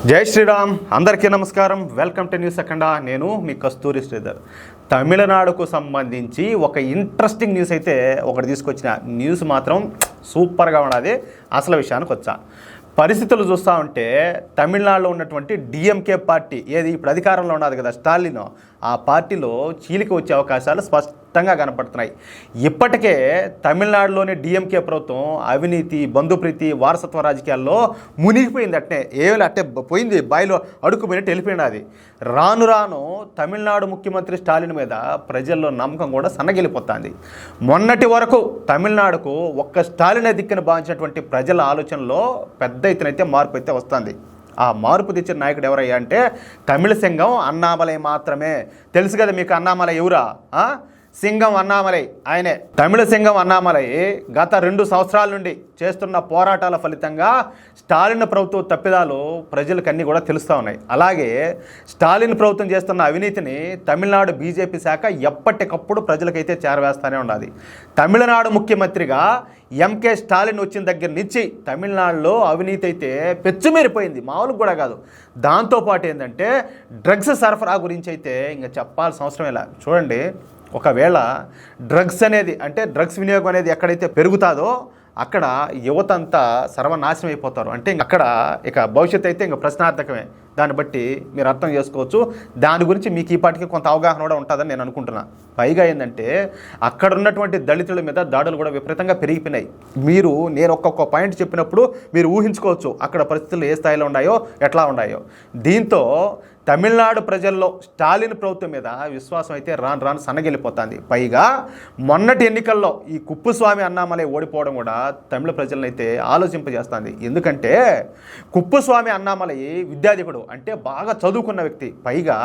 జై శ్రీరామ్, అందరికీ నమస్కారం. వెల్కమ్ టు న్యూస్ అఖండ. నేను మీ కస్తూరి శ్రీధర్. తమిళనాడుకు సంబంధించి ఒక ఇంట్రెస్టింగ్ న్యూస్ అయితే ఒకటి తీసుకొచ్చిన. న్యూస్ మాత్రం సూపర్గా ఉన్నది. అసలు విషయానికి వచ్చా, పరిస్థితులు చూస్తూ ఉంటే తమిళనాడులో ఉన్నటువంటి డిఎంకే పార్టీ ఏది ఇప్పుడు అధికారంలో ఉన్నది కదా, స్టాలిన్, ఆ పార్టీలో చీలిక వచ్చే అవకాశాలు స్పష్టంగా కనపడుతున్నాయి. ఇప్పటికే తమిళనాడులోని డిఎంకే ప్రభుత్వం అవినీతి, బంధుప్రీతి, వారసత్వ రాజకీయాల్లో మునిగిపోయింది. అట్టే పోయింది, బాయిలో అడుక్కుపోయినట్టు వెళ్ళిపోయింది. అది రాను రాను తమిళనాడు ముఖ్యమంత్రి స్టాలిన్ మీద ప్రజల్లో నమ్మకం కూడా సన్నగిలిపోతుంది. మొన్నటి వరకు తమిళనాడుకు ఒక్క స్టాలిన్ దిక్కున భావించినటువంటి ప్రజల ఆలోచనలో పెద్ద ఎత్తునైతే మార్పు అయితే వస్తుంది. ఆ మార్పు తెచ్చిన నాయకుడు ఎవరయ్యా అంటే తమిళ సింగం అన్నామలై మాత్రమే. తెలుసు కదా మీకు అన్నామలై ఎవరా? సింగం అన్నామలై ఆయనే. తమిళ సింగం అన్నామలై గత 2 సంవత్సరాల నుండి చేస్తున్న పోరాటాల ఫలితంగా స్టాలిన్ ప్రభుత్వ తప్పిదాలు ప్రజలకు అన్నీ కూడా తెలుస్తూ ఉన్నాయి. అలాగే స్టాలిన్ ప్రభుత్వం చేస్తున్న అవినీతిని తమిళనాడు బీజేపీ శాఖ ఎప్పటికప్పుడు ప్రజలకైతే చేరవేస్తూనే ఉన్నది. తమిళనాడు ముఖ్యమంత్రిగా ఎంకే స్టాలిన్ వచ్చిన దగ్గర నుంచి తమిళనాడులో అవినీతి అయితే పెచ్చుమీరిపోయింది, మామూలుగా కూడా కాదు. దాంతోపాటు ఏంటంటే డ్రగ్స్ సరఫరా గురించి అయితే ఇంకా చెప్పాల్సిన అవసరం ఇలా. చూడండి, ఒకవేళ డ్రగ్స్ అనేది అంటే డ్రగ్స్ వినియోగం అనేది ఎక్కడైతే పెరుగుతాదో అక్కడ యువత అంతా సర్వనాశనం అయిపోతారు. అంటే అక్కడ ఇక భవిష్యత్తు అయితే ఇంకా ప్రశ్నార్థకమే. దాన్ని బట్టి మీరు అర్థం చేసుకోవచ్చు. దాని గురించి మీకు ఈ పాటికి కొంత అవగాహన కూడా ఉంటుందని నేను అనుకుంటున్నా. పైగా ఏంటంటే అక్కడ ఉన్నటువంటి దళితుల మీద దాడులు కూడా విపరీతంగా పెరిగిపోయినాయి. నేను ఒక్కొక్క పాయింట్ చెప్పినప్పుడు మీరు ఊహించుకోవచ్చు అక్కడ పరిస్థితులు ఏ స్థాయిలో ఉన్నాయో, ఎట్లా ఉన్నాయో. దీంతో తమిళనాడు ప్రజల్లో స్టాలిన్ ప్రభుత్వం మీద విశ్వాసం అయితే రాను రాను సన్నగిలిపోతుంది. పైగా మొన్నటి ఎన్నికల్లో ఈ కుప్పుస్వామి అన్నామలై ఓడిపోవడం కూడా తమిళ ప్రజలను అయితే ఆలోచింపజేస్తుంది. ఎందుకంటే కుప్పుస్వామి అన్నామలై విద్యాధికుడు, అంటే బాగా చదువుకున్న వ్యక్తి, పైగా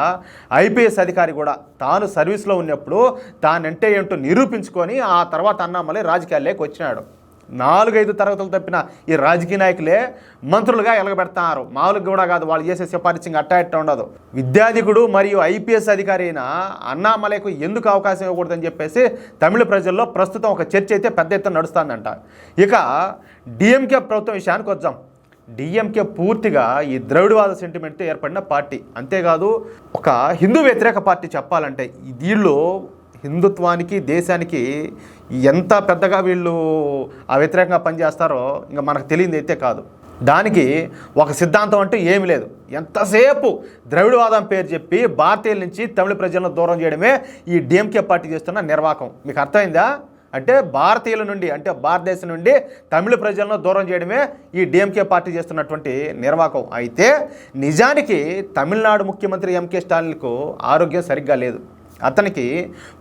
ఐపీఎస్ అధికారి కూడా. తాను సర్వీస్లో ఉన్నప్పుడు తానంటే ఏంటో నిరూపించుకొని ఆ తర్వాత అన్నామలై రాజకీయాల్లోకి వచ్చినాడు. 4-5 తరగతులు తప్పిన ఈ రాజకీయ నాయకులే మంత్రులుగా ఎలగబెడతారు. మామూలుగా కూడా కాదు, వాళ్ళు చేసే సిఫారసు అట్ట ఉండదు. విద్యాధికుడు మరియు ఐపీఎస్ అధికారి అయిన అన్నామలైకు ఎందుకు అవకాశం ఇవ్వకూడదని చెప్పేసి తమిళ ప్రజల్లో ప్రస్తుతం ఒక చర్చ అయితే పెద్ద ఎత్తున నడుస్తుందంట. ఇక డిఎంకే ప్రభుత్వం విషయానికి వచ్చాం. డిఎంకే పూర్తిగా ఈ ద్రవిడవాద సెంటిమెంట్తో ఏర్పడిన పార్టీ. అంతేకాదు ఒక హిందూ వ్యతిరేక పార్టీ చెప్పాలంటే. వీళ్ళు హిందుత్వానికి, దేశానికి ఎంత పెద్దగా వీళ్ళు ఆ వ్యతిరేకంగా పనిచేస్తారో ఇంకా మనకు తెలియదు అయితే కాదు. దానికి ఒక సిద్ధాంతం అంటూ ఏమీ లేదు. ఎంతసేపు ద్రవిడవాదం పేరు చెప్పి భారతీయుల నుంచి తమిళ ప్రజలను దూరం చేయడమే ఈ డిఎంకే పార్టీ చేస్తున్న నిర్వాకం. మీకు అర్థమైందా? అంటే భారతీయుల నుండి, అంటే భారతదేశం నుండి తమిళ ప్రజలను దూరం చేయడమే ఈ డిఎంకే పార్టీ చేస్తున్నటువంటి నిర్వాకం. అయితే నిజానికి తమిళనాడు ముఖ్యమంత్రి ఎంకే స్టాలిన్కు ఆరోగ్యం సరిగ్గా లేదు. అతనికి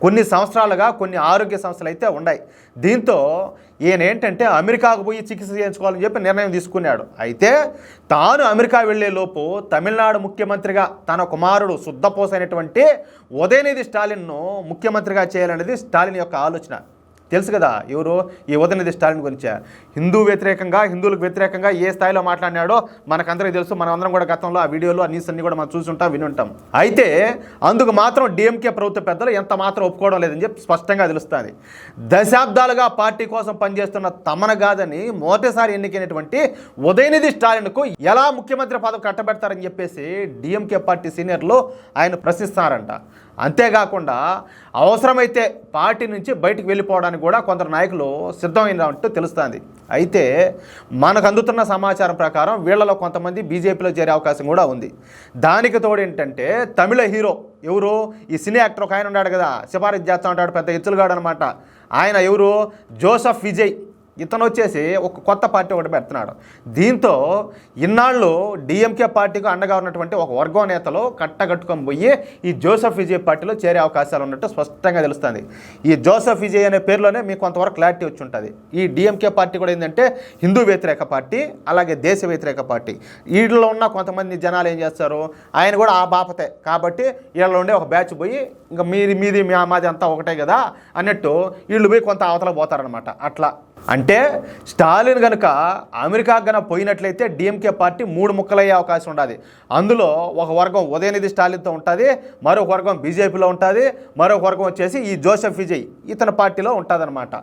కొన్ని సంవత్సరాలుగా కొన్ని ఆరోగ్య సమస్యలు అయితే ఉన్నాయి. దీంతో ఈయన ఏంటంటే అమెరికాకు పోయి చికిత్స చేయించుకోవాలని చెప్పి నిర్ణయం తీసుకున్నాడు. అయితే తాను అమెరికా వెళ్లే లోపు తమిళనాడు ముఖ్యమంత్రిగా తన కుమారుడు శుద్ధపోసైనటువంటి ఉదయనిధి స్టాలిన్ను ముఖ్యమంత్రిగా చేయాలనేది స్టాలిన్ యొక్క ఆలోచన. తెలుసు కదా ఎవరు ఈ ఉదయనిధి స్టాలిన్ గురించే. హిందువులకు వ్యతిరేకంగా ఏ స్థాయిలో మాట్లాడినాడో మనకందరికీ తెలుసు. మనం అందరం కూడా గతంలో ఆ వీడియోలో ఆ న్యూస్ అన్ని కూడా మనం చూసుంటాం, వినుంటాం. అయితే అందుకు మాత్రం డిఎంకే ప్రభుత్వ పెద్దలు ఎంత మాత్రం ఒప్పుకోవడం లేదని చెప్పి స్పష్టంగా తెలుస్తుంది. దశాబ్దాలుగా పార్టీ కోసం పనిచేస్తున్న తమను కాదని మొదటిసారి ఎన్నికైనటువంటి ఉదయనిధి స్టాలిన్కు ఎలా ముఖ్యమంత్రి పదవి కట్టబెడతారని చెప్పేసి డిఎంకే పార్టీ సీనియర్లు ఆయన ప్రశ్నిస్తున్నారంట. అంతేకాకుండా అవసరమైతే పార్టీ నుంచి బయటకు వెళ్ళిపోవడానికి కూడా కొందరు నాయకులు సిద్ధమైనట్టు తెలుస్తుంది. అయితే మనకు అందుతున్న సమాచారం ప్రకారం వీళ్ళలో కొంతమంది బీజేపీలో చేరే అవకాశం కూడా ఉంది. దానికి తోడు ఏంటంటే తమిళ హీరో ఎవరు, ఈ సినీ యాక్టర్ ఒక ఆయన ఉన్నాడు కదా, సిఫారసు చేస్తూ ఉంటాడు, పెద్ద ఎత్తులుగాడు అనమాట. ఆయన ఎవరు, జోసెఫ్ విజయ్. ఇతను వచ్చేసి ఒక కొత్త పార్టీ ఒకటి పెడుతున్నాడు. దీంతో ఇన్నాళ్ళు డిఎంకే పార్టీకి అండగా ఉన్నటువంటి ఒక వర్గం నేతలు కట్టగట్టుకొని పోయి ఈ జోసెఫ్ విజయ్ పార్టీలో చేరే అవకాశాలు ఉన్నట్టు స్పష్టంగా తెలుస్తుంది. ఈ జోసెఫ్ విజయ్ అనే పేరులోనే మీకు కొంతవరకు క్లారిటీ వచ్చి ఉంటుంది. ఈ డిఎంకే పార్టీ కూడా ఏంటంటే హిందూ వ్యతిరేక పార్టీ, అలాగే దేశ వ్యతిరేక పార్టీ. వీళ్ళలో ఉన్న కొంతమంది జనాలు ఏం చేస్తారు, ఆయన కూడా ఆ బాపతే కాబట్టి వీళ్ళలో ఉండే ఒక బ్యాచ్ పోయి ఇంకా మీది మాది అంతా ఒకటే కదా అన్నట్టు వీళ్ళు పోయి కొంత అవతల పోతారనమాట. అట్లా అంటే స్టాలిన్ కనుక అమెరికా కనుక పోయినట్లయితే డిఎంకే పార్టీ 3 ముక్కలయ్యే అవకాశం ఉంటుంది. అందులో ఒక వర్గం ఉదయనిధి స్టాలిన్తో ఉంటుంది, మరొక వర్గం బీజేపీలో ఉంటుంది, మరొక వర్గం వచ్చేసి ఈ జోసెఫ్ విజయ్ ఇతని పార్టీలో ఉంటుందన్నమాట.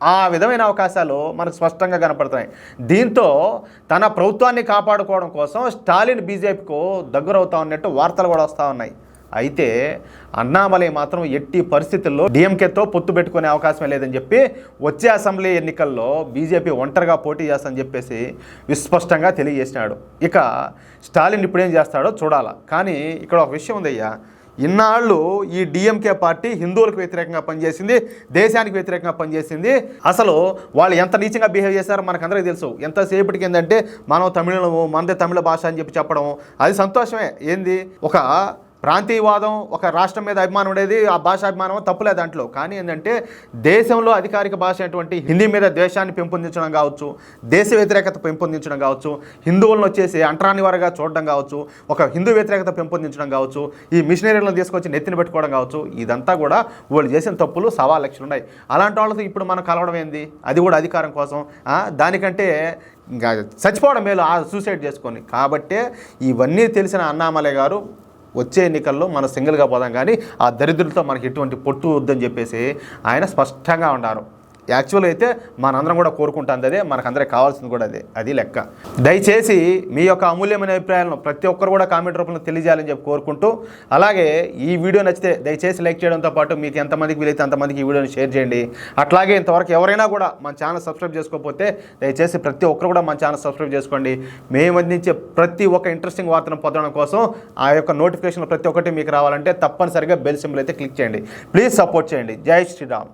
ఆ విధమైన అవకాశాలు మనకు స్పష్టంగా కనపడుతున్నాయి. దీంతో తన ప్రభుత్వాన్ని కాపాడుకోవడం కోసం స్టాలిన్ బీజేపీకు దగ్గరవుతా ఉన్నట్టు వార్తలు కూడా వస్తూ ఉన్నాయి. అయితే అన్నామలై మాత్రం ఎట్టి పరిస్థితుల్లో డిఎంకేతో పొత్తు పెట్టుకునే అవకాశమే లేదని చెప్పి వచ్చే అసెంబ్లీ ఎన్నికల్లో బీజేపీ ఒంటరిగా పోటీ చేస్తుందని చెప్పేసి విస్పష్టంగా తెలియజేసినాడు. ఇక స్టాలిన్ ఇప్పుడేం చేస్తాడో చూడాలా. కానీ ఇక్కడ ఒక విషయం ఉందయ్యా, ఇన్నాళ్ళు ఈ డిఎంకే పార్టీ హిందువులకు వ్యతిరేకంగా పనిచేసింది, దేశానికి వ్యతిరేకంగా పనిచేసింది. అసలు వాళ్ళు ఎంత నీచంగా బిహేవ్ చేశారో మనకందరికీ తెలుసు. ఎంతసేపటికి ఏంటంటే మనం తమిళము, మనదే తమిళ భాష అని చెప్పి చెప్పడం అది సంతోషమే. ఏంది ఒక ప్రాంతీయవాదం, ఒక రాష్ట్రం మీద అభిమానం ఉండేది, ఆ భాష అభిమానం తప్పులే దాంట్లో. కానీ ఏంటంటే దేశంలో అధికారిక భాష అయినటువంటి హిందీ మీద ద్వేషాన్ని పెంపొందించడం కావచ్చు, దేశ వ్యతిరేకత పెంపొందించడం కావచ్చు, హిందువులను వచ్చేసి అంటరాని వారుగా చూడడం కావచ్చు, ఒక హిందూ వ్యతిరేకత పెంపొందించడం కావచ్చు, ఈ మిషనరీలను తీసుకొచ్చి నెత్తిన పెట్టుకోవడం కావచ్చు, ఇదంతా కూడా వాళ్ళు చేసిన తప్పులు 1.25 లక్షలు ఉన్నాయి. అలాంటి వాళ్ళతో ఇప్పుడు మనం కలవడం ఏంది, అది కూడా అధికారం కోసం. దానికంటే ఇంకా చచ్చిపోవడం మేలు, సూసైడ్ చేసుకొని. కాబట్టే ఇవన్నీ తెలిసిన అన్నామలై గారు వచ్చే ఎన్నికల్లో మనం సింగిల్గా పోదాం, కానీ ఆ దరిద్రులతో మనకి ఎటువంటి పొట్టు వద్దని చెప్పేసి ఆయన స్పష్టంగా ఉన్నారు. యాక్చువల్గా అయితే మనందరం కూడా కోరుకుంటుంది అదే, మనకందరికి కావాల్సింది కూడా అదే. అది లెక్క. దయచేసి మీ యొక్క అమూల్యమైన అభిప్రాయాలను ప్రతి ఒక్కరు కూడా కామెంట్ రూపంలో తెలియజేయాలని చెప్పి కోరుకుంటూ, అలాగే ఈ వీడియో నచ్చితే దయచేసి లైక్ చేయడంతో పాటు మీకు ఎంతమందికి వీలైతే అంతమందికి ఈ వీడియోని షేర్ చేయండి. అట్లాగే ఇంతవరకు ఎవరైనా కూడా మన ఛానల్ సబ్స్క్రైబ్ చేసుకోకపోతే దయచేసి ప్రతి ఒక్కరు కూడా మన ఛానల్ సబ్స్క్రైబ్ చేసుకోండి. మేము అందించే ప్రతి ఒక్క ఇంట్రెస్టింగ్ వార్తను పొందడం కోసం ఆ యొక్క నోటిఫికేషన్ ప్రతి ఒక్కటి మీకు రావాలంటే తప్పనిసరిగా బెల్ సింబల్ అయితే క్లిక్ చేయండి. ప్లీజ్ సపోర్ట్ చేయండి. జై శ్రీరామ్.